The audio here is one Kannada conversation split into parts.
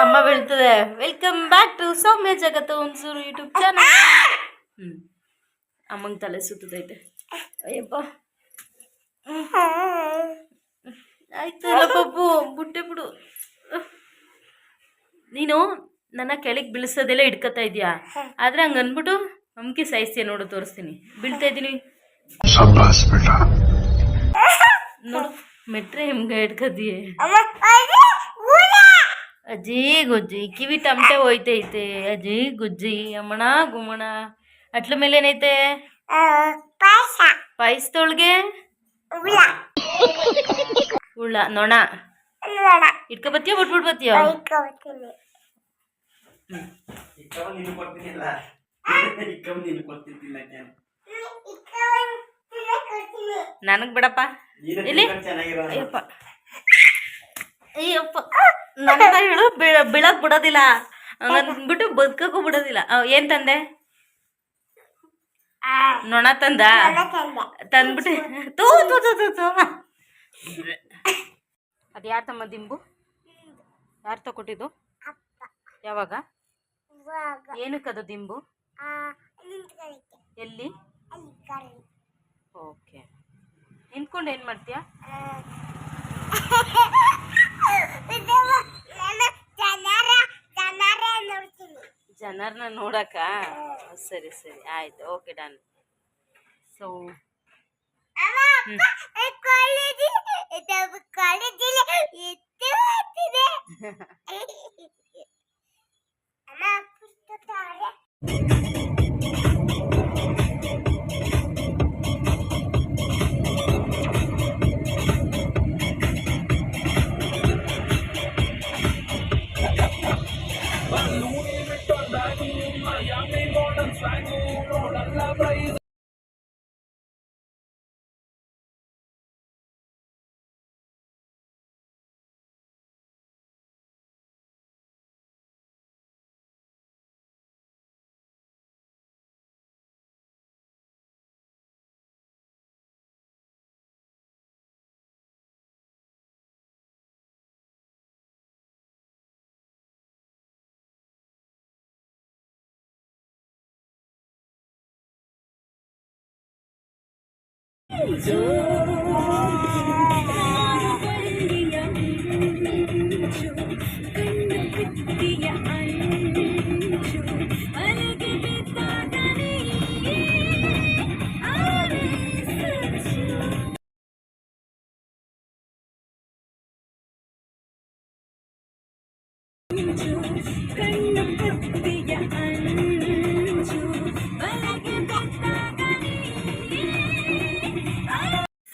ಅಮ್ಮ ಬೀಳ್ತದೆ. ವೆಲ್ಕಮ್ ಬ್ಯಾಕ್ ಟು ಸೌಮ್ಯ ಜಗತ್ತು ಹುಣಸೂರು ಯೂಟ್ಯೂಬ್ ಚಾನಲ್. ಅಮ್ಮಂಗೆ ತಲೆ ಸುತ್ತದೈತೆ. ಅಯ್ಯಪ್ಪ ಆಯ್ತಲ್ಲ ಪಪ್ಪು, ಬುಟ್ಟೆ ಬಿಡು. ನೀನು ನನ್ನ ಕೆಳಗೆ ಬೀಳಿಸೋದೆಲ್ಲ ಹಿಡ್ಕೊತಾ ಇದೆಯಾ, ಆದರೆ ಹಂಗೆ ಅಂದ್ಬಿಟ್ಟು ಅಮ್ಕೆ ಸಾಯಿಸ್ತೀಯ ನೋಡು, ತೋರಿಸ್ತೀನಿ. ಬೀಳ್ತಾ ಇದ್ದೀನಿ ನೋಡು, ಮೆಟ್ರೆ ಹೆಮ್ಗೆ ಹಿಡ್ಕದಿಯೇ. ಅಜ್ಜಿ ಗುಜ್ಜಿ ಕಿವಿ ಟಮಟೆ ಹೋಯ್ತೈತೆ. ಅಜ್ಜಿ ಗುಜ್ಜಿ ಅಮ್ಮಣ ಗುಮ್ಮಣ. ಅಟ್ಲ ಮೇಲೆ ಏನೈತೆ? ಪಾಯಸದೊಳಗೆ ಉಳ್ಳ ನೊಣ ಇಟ್ಕೊ ಬತ್ತೀಯ, ಬಿಟ್ಬಿಟ್ಟು ಬತ್ತೀಯ? ನನಗೆ ಬಿಡಪ್ಪ ಇಲ್ಲಿ. ಅಯ್ಯಪ್ಪ ಅಯ್ಯಪ್ಪ, ನನ್ನ ಹೇಳು, ಬೀಳಕ್ ಬಿಡೋದಿಲ್ಲ ಅಂದ್ಬಿಟ್ಟು ಬದುಕಕ್ಕೂ ಬಿಡೋದಿಲ್ಲ. ಏನು ತಂದೆ? ನೊಣ ತಂದ್ಬಿಟ್ಟು ತೂ ತೂ ತೂ ತೂ ತೂ. ಅದು ಯಾರು ತಮ್ಮ ದಿಂಬು? ಯಾರು ತಗೊಟ್ಟಿದ್ದು? ಯಾವಾಗ? ಏನಕ್ಕದು ದಿಂಬು? ಎಲ್ಲಿ? ಓಕೆ. ನಿಂತ್ಕೊಂಡು ಏನು ಮಾಡ್ತೀಯಾ? ಜನರನ್ನ ನೋಡಕ್ಕ? ಸರಿ ಸರಿ ಆಯ್ತು, ಓಕೆ ಡನ್. ಸೊ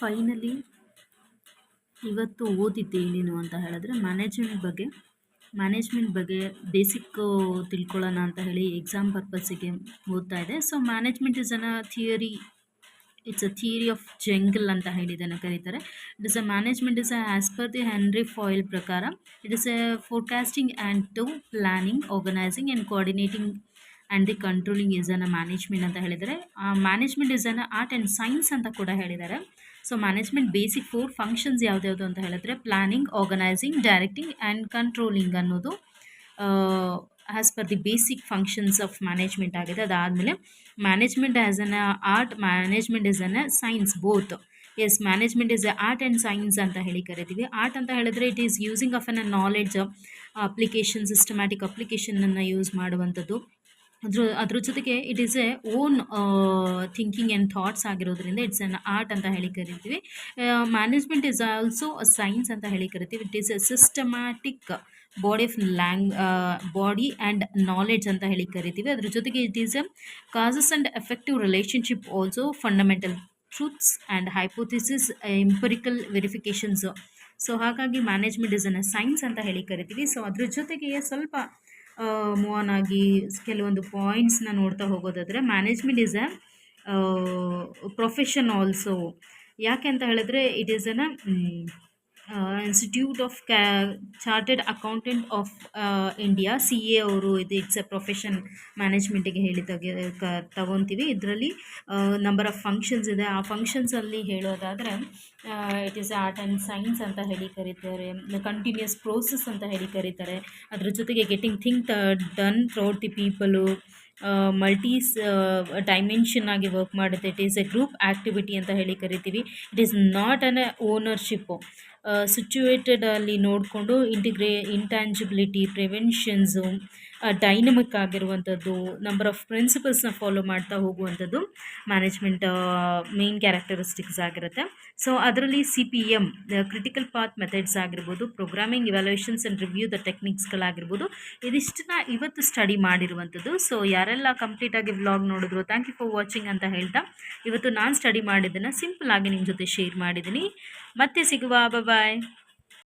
ಫೈನಲಿ ಇವತ್ತು ಓದಿದ್ದೇನೇನು ಅಂತ ಹೇಳಿದ್ರೆ ಮ್ಯಾನೇಜ್ಮೆಂಟ್ ಬಗ್ಗೆ ಬೇಸಿಕ್ ತಿಳ್ಕೊಳ್ಳೋಣ ಅಂತ ಹೇಳಿ ಎಕ್ಸಾಮ್ ಪರ್ಪಸ್ಸಿಗೆ ಓದ್ತಾ ಇದೆ. So management is a theory, it's a theory of jungle ಅಂತ ಹೇಳಿದನ್ನು ಕರೀತಾರೆ. It is a management is as per the Henry Fayol ಪ್ರಕಾರ it is a forecasting and to planning, organising and coordinating and the controlling is an management ಅಂತ ಹೇಳಿದ್ದಾರೆ. Management is an art and science ಅಂತ ಕೂಡ ಹೇಳಿದ್ದಾರೆ. ಸೊ ಮ್ಯಾನೇಜ್ಮೆಂಟ್ ಬೇಸಿಕ್ 4 ಫಂಕ್ಷನ್ಸ್ ಯಾವ್ದ್ಯಾವುದು ಅಂತ ಹೇಳಿದ್ರೆ planning, organising, directing and controlling ಅನ್ನೋದು as per the basic functions of management ಆಗಿದೆ. ಅದಾದಮೇಲೆ management as an art, management is an science both. Yes, management is art and science ಅಂತ ಹೇಳಿ ಕರಿತೀವಿ. ಆರ್ಟ್ ಅಂತ ಹೇಳಿದ್ರೆ it is using of an knowledge application, systematic ಅಪ್ಲಿಕೇಶನನ್ನು ಯೂಸ್ ಮಾಡುವಂಥದ್ದು. ಅದ್ರ ಜೊತೆಗೆ it is a own thinking and thoughts ಆಗಿರೋದ್ರಿಂದ ಇಟ್ಸ್ ಅನ್ ಆರ್ಟ್ ಅಂತ ಹೇಳಿ ಕರಿತೀವಿ. ಮ್ಯಾನೇಜ್ಮೆಂಟ್ ಈಸ್ ಆಲ್ಸೋ ಸೈನ್ಸ್ ಅಂತ ಹೇಳಿ ಕರಿತೀವಿ. It is A systematic body and knowledge ಅಂತ ಹೇಳಿ ಕರಿತೀವಿ. ಅದ್ರ ಜೊತೆಗೆ it is A causes and effective relationship, also fundamental truths and hypothesis, empirical verifications. So ಹಾಗಾಗಿ ಮ್ಯಾನೇಜ್ಮೆಂಟ್ ಇಸ್ ಅನ್ ಸೈನ್ಸ್ ಅಂತ ಹೇಳಿ ಕರಿತೀವಿ. ಸೊ ಅದ್ರ ಜೊತೆಗೆ ಸ್ವಲ್ಪ ಮೂವ್ ಆನ್ ಆಗಿ ಕೆಲವೊಂದು ಪಾಯಿಂಟ್ಸ್ನ ನೋಡ್ತಾ ಹೋಗೋದಾದರೆ, management is a profession also. ಯಾಕೆ ಅಂತ ಹೇಳಿದ್ರೆ it is an institute of chartered accountant of India, C A ಅವರು. ಇದು ಇಟ್ಸ್ ಎ ಪ್ರೊಫೆಷನ್ ಮ್ಯಾನೇಜ್ಮೆಂಟಿಗೆ ಹೇಳಿ ತಗೊತೀವಿ. ಇದರಲ್ಲಿ ನಂಬರ್ ಆಫ್ ಫಂಕ್ಷನ್ಸ್ ಇದೆ. ಆ ಫಂಕ್ಷನ್ಸಲ್ಲಿ ಹೇಳೋದಾದರೆ it is art and science ಅಂತ ಹೇಳಿ ಕರೀತಾರೆ, ಕಂಟಿನ್ಯೂಸ್ ಪ್ರೋಸೆಸ್ ಅಂತ ಹೇಳಿ ಕರೀತಾರೆ. ಅದ್ರ ಜೊತೆಗೆ getting thing done throughout the people, multi dimension ಆಗಿ ವರ್ಕ್ ಮಾಡುತ್ತೆ. It is a group activity ಅಂತ ಹೇಳಿ ಕರಿತೀವಿ. It is not an ownership. Situated ಅಲ್ಲಿ ನೋಡಿಕೊಂಡು ಇಂಟ್ಯಾಂಜಿಬಿಲಿಟಿ, ಪ್ರಿವೆನ್ಷನ್ಸು, ಡೈನಮಿಕ್ ಆಗಿರುವಂಥದ್ದು, ನಂಬರ್ ಆಫ್ ಪ್ರಿನ್ಸಿಪಲ್ಸ್ನ ಫಾಲೋ ಮಾಡ್ತಾ ಹೋಗುವಂಥದ್ದು ಮ್ಯಾನೇಜ್ಮೆಂಟ್ ಮೇನ್ ಕ್ಯಾರೆಕ್ಟರಿಸ್ಟಿಕ್ಸ್ ಆಗಿರುತ್ತೆ. ಸೊ ಅದರಲ್ಲಿ CPM, ಕ್ರಿಟಿಕಲ್ ಪಾತ್ ಮೆಥಡ್ಸ್ ಆಗಿರ್ಬೋದು, programming, evaluations and review the ಟೆಕ್ನಿಕ್ಸ್ಗಳಾಗಿರ್ಬೋದು, ಇದಿಷ್ಟನ್ನ ಇವತ್ತು ಸ್ಟಡಿ ಮಾಡಿರುವಂಥದ್ದು. ಸೊ ಯಾರೆಲ್ಲ ಕಂಪ್ಲೀಟಾಗಿ ವ್ಲಾಗ್ ನೋಡಿದ್ರು, ಥ್ಯಾಂಕ್ ಯು ಫಾರ್ ವಾಚಿಂಗ್ ಅಂತ ಹೇಳ್ತಾ, ಇವತ್ತು ನಾನು ಸ್ಟಡಿ ಮಾಡಿದ್ದನ್ನು ಸಿಂಪಲ್ ಆಗಿ ನಿಮ್ಮ ಜೊತೆ ಶೇರ್ ಮಾಡಿದ್ದೀನಿ. ಮತ್ತೆ ಸಿಗುವ. ಬಾಯ್.